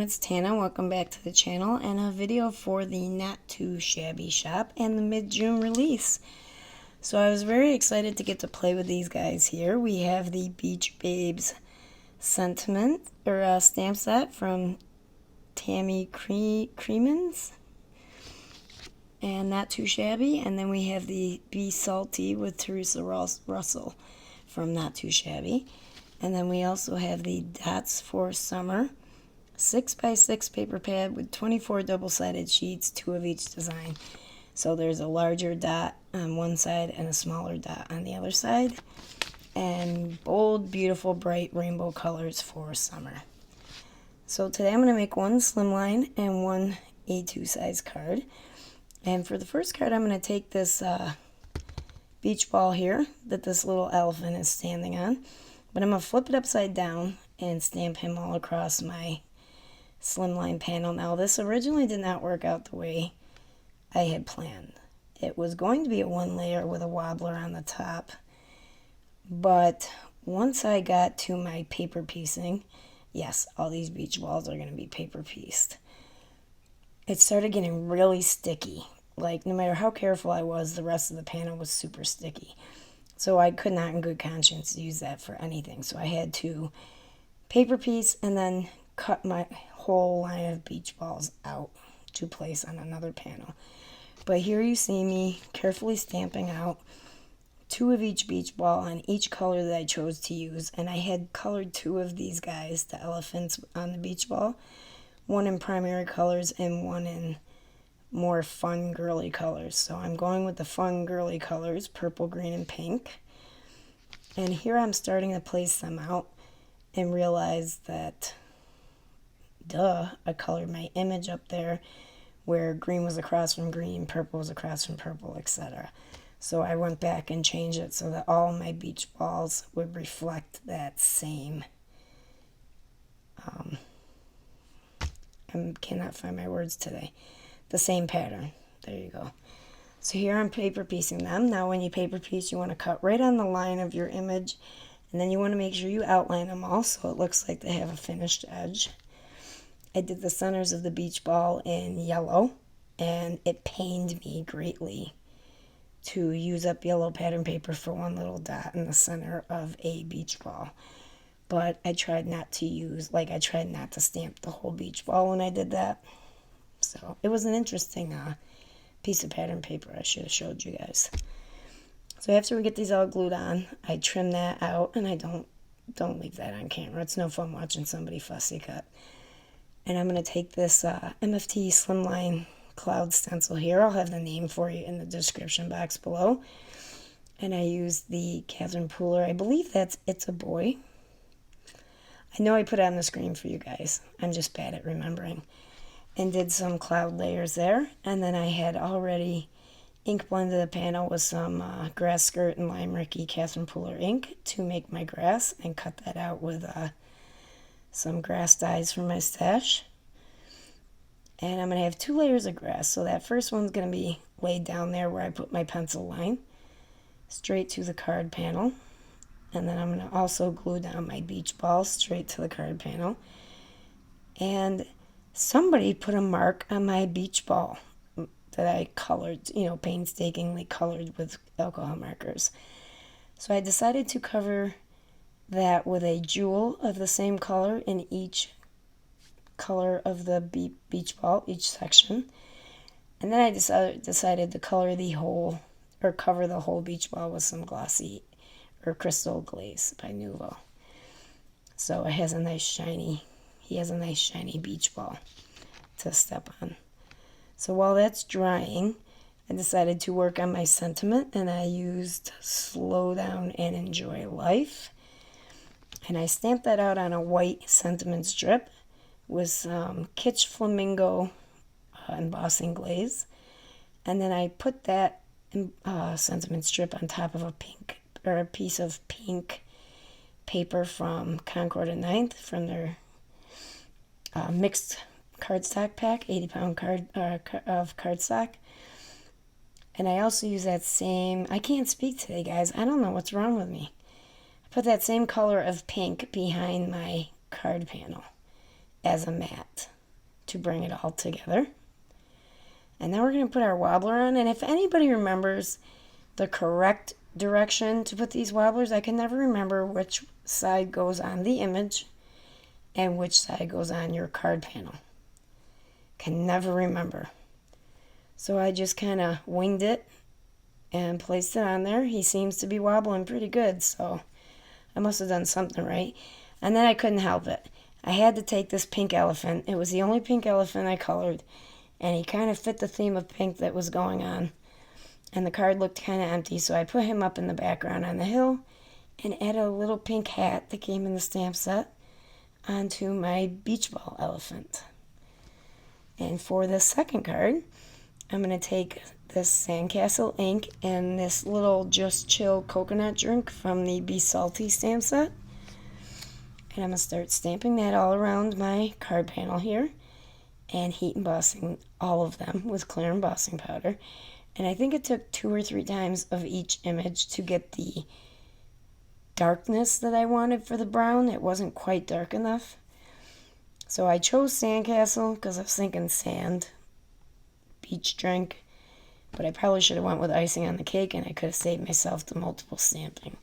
everyone, it's Tana. Welcome back to the channel and a video for the Not Too Shabby Shop and the mid-June release. So I was very excited to get to play with these guys here. We have the Beach Babes Sentiment or stamp set from Tammy Creamans and Not Too Shabby, and then we have the Be Salty with Teresa Russell from Not Too Shabby. And then we also have the Dots for Summer 6x6 paper pad with 24 double-sided sheets, 2 of each design. So there's a larger dot on one side and a smaller dot on the other side. And bold, beautiful, bright rainbow colors for summer. So today I'm going to make one slimline and one A2 size card. And for the first card, I'm going to take this beach ball here that this little elephant is standing on. But I'm going to flip it upside down and stamp him all across my slimline panel. Now, this originally did not work out the way I had planned. It was going to be a one layer with a wobbler on the top. But once I got to my paper piecing, yes, all these beach balls are going to be paper pieced, it started getting really sticky. Like, no matter how careful I was, the rest of the panel was super sticky. So I could not in good conscience use that for anything. So I had to paper piece and then cut my whole line of beach balls out to place on another panel. But here you see me carefully stamping out 2 of each beach ball on each color that I chose to use. And I had colored 2 of these guys, the elephants on the beach ball. One in primary colors and one in more fun girly colors. So I'm going with the fun girly colors, purple, green, and pink. And here I'm starting to place them out and realize that, I colored my image up there where green was across from green, purple was across from purple, etc. So I went back and changed it so that all my beach balls would reflect that same, I cannot find my words today, the same pattern. There you go. So here I'm paper piecing them. Now when you paper piece, you want to cut right on the line of your image, and then you want to make sure you outline them all so it looks like they have a finished edge. I did the centers of the beach ball in yellow, and it pained me greatly to use up yellow pattern paper for one little dot in the center of a beach ball. But I tried not to stamp the whole beach ball when I did that. So it was an interesting piece of pattern paper I should have showed you guys. So after we get these all glued on, I trim that out, and I don't leave that on camera. It's no fun watching somebody fussy cut. And I'm going to take this MFT Slimline Cloud stencil here. I'll have the name for you in the description box below. And I used the Catherine Pooler. I believe It's a Boy. I know I put it on the screen for you guys. I'm just bad at remembering. And did some cloud layers there. And then I had already ink blended the panel with some grass skirt and Lime Ricky Catherine Pooler ink to make my grass, and cut that out with some grass dyes from my stash. And I'm going to have 2 layers of grass. So that first one's going to be laid down there where I put my pencil line, straight to the card panel. And then I'm going to also glue down my beach ball straight to the card panel. And somebody put a mark on my beach ball that I colored, painstakingly colored with alcohol markers. So I decided to cover that with a jewel of the same color in each color of the beach ball, each section. And then I decided to cover the whole beach ball with some glossy or crystal glaze by Nuvo. So it has a nice shiny, he has a nice shiny beach ball to step on. So while that's drying, I decided to work on my sentiment, and I used Slow Down and Enjoy Life. And I stamped that out on a white sentiment strip with some Kitsch Flamingo embossing glaze. And then I put that sentiment strip on top of a piece of pink paper from Concord and Ninth from their mixed cardstock pack, 80-pound of cardstock. And I also use that same, I can't speak today, guys. I don't know what's wrong with me. I put that same color of pink behind my card panel. as a mat to bring it all together. And now we're going to put our wobbler on. And if anybody remembers the correct direction to put these wobblers, I can never remember which side goes on the image and which side goes on your card panel. Can never remember. So I just kind of winged it and placed it on there. He seems to be wobbling pretty good, so I must have done something right. And then I couldn't help it. I had to take this pink elephant. It was the only pink elephant I colored, and he kind of fit the theme of pink that was going on. And the card looked kind of empty, so I put him up in the background on the hill and added a little pink hat that came in the stamp set onto my beach ball elephant. And for the second card, I'm going to take this Sandcastle ink and this little Just Chill coconut drink from the Be Salty stamp set. And I'm going to start stamping that all around my card panel here and heat embossing all of them with clear embossing powder. And I think it took 2 or 3 times of each image to get the darkness that I wanted for the brown. It wasn't quite dark enough. So I chose Sandcastle because I was thinking sand, beach drink. But I probably should have went with icing on the cake, and I could have saved myself the multiple stamping.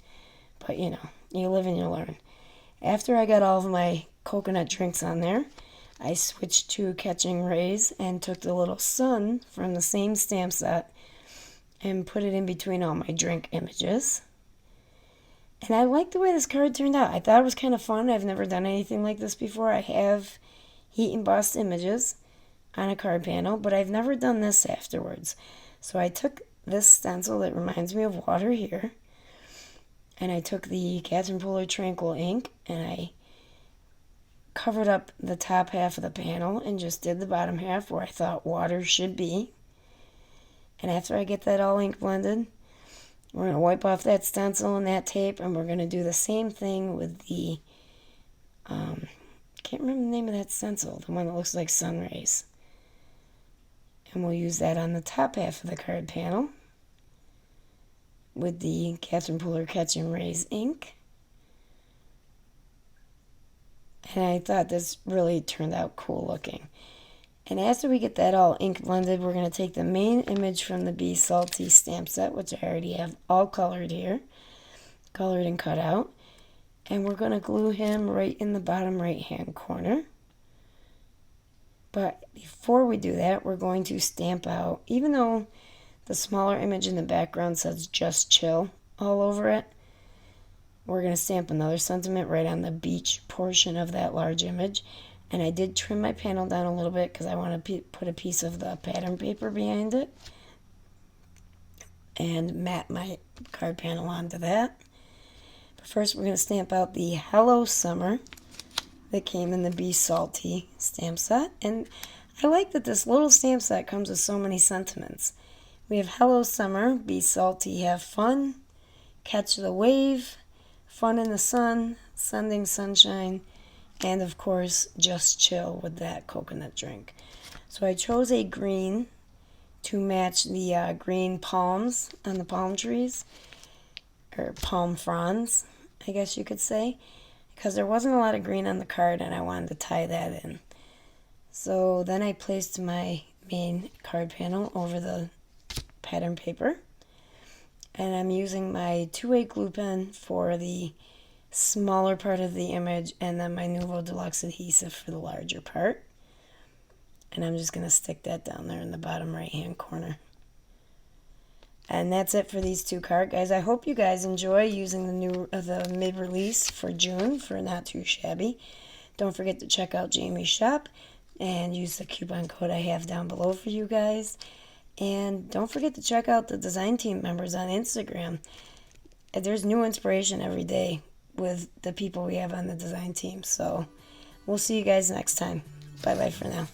But, you know, you live and you learn. After I got all of my coconut drinks on there, I switched to Catching Rays and took the little sun from the same stamp set and put it in between all my drink images. And I like the way this card turned out. I thought it was kind of fun. I've never done anything like this before. I have heat embossed images on a card panel, but I've never done this afterwards. So I took this stencil that reminds me of water here, and I took the Catherine Pooler Tranquil ink, and I covered up the top half of the panel and just did the bottom half where I thought water should be. And after I get that all ink blended, we're going to wipe off that stencil and that tape, and we're going to do the same thing with the, can't remember the name of that stencil, the one that looks like sun rays. And we'll use that on the top half of the card panel with the Catherine Pooler Catching Rays ink. And I thought this really turned out cool looking. And after we get that all ink blended, we're going to take the main image from the Be Salty stamp set, which I already have all colored here, colored and cut out. And we're going to glue him right in the bottom right-hand corner. But before we do that, we're going to stamp out, even though the smaller image in the background says Just Chill all over it, we're going to stamp another sentiment right on the beach portion of that large image. And I did trim my panel down a little bit because I want to put a piece of the pattern paper behind it and mat my card panel onto that. But first we're going to stamp out the Hello Summer that came in the Be Salty stamp set. And I like that this little stamp set comes with so many sentiments. We have Hello Summer, Be Salty, Have Fun, Catch the Wave, Fun in the Sun, Sending Sunshine, and of course, Just Chill with that coconut drink. So I chose a green to match the green palms on the palm trees, or palm fronds, I guess you could say, because there wasn't a lot of green on the card and I wanted to tie that in. So then I placed my main card panel over the pattern paper, and I'm using my 2-way glue pen for the smaller part of the image and then my Nuvo Deluxe adhesive for the larger part. And I'm just going to stick that down there in the bottom right hand corner. And that's it for these 2 card guys. I hope you guys enjoy using the mid-release for June for Not Too Shabby. Don't forget to check out Shabby Shop and use the coupon code I have down below for you guys. And don't forget to check out the design team members on Instagram. There's new inspiration every day with the people we have on the design team. So we'll see you guys next time. Bye-bye for now.